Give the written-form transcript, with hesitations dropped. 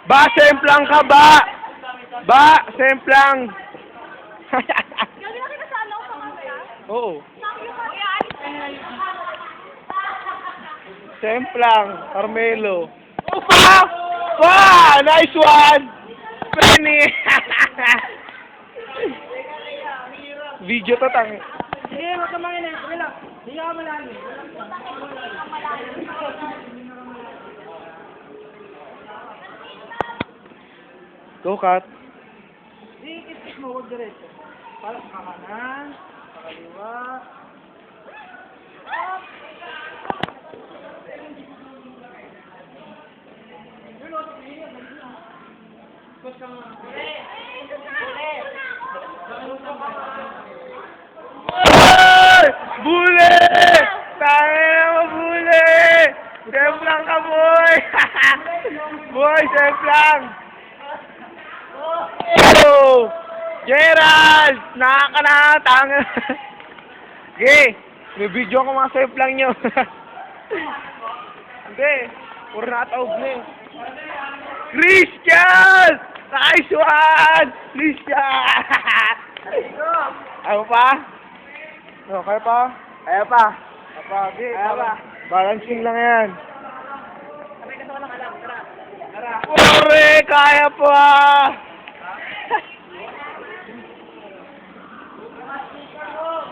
Ba, semplang ka ba? Ba, semplang. Gabi na kita sa ano, sa camera? Oo. Kuya, Semplang, Carmelo. Upa! Pa! Nice one! Penny! Video to tang. Sige, huwag ka manginig. Sige lang. Hindi ka malalim. Go, Kat. Sige, kipis mo. Huwag diretso. Para sa kanan. Sa kaliwa. Ay! Bule! Tangina mo, bule! Semplang ka, boy! Boy, semplang! Oh! Gerald! Nakakatang! Okay, may video ko mga semplang nyo. Hindi, puro nataog na eh. Christian! Nice one! Christian! Ayaw pa? No, kaya pa? Kaya pa. Kaya pa. Balancing lang yan. Pore, kaya pa!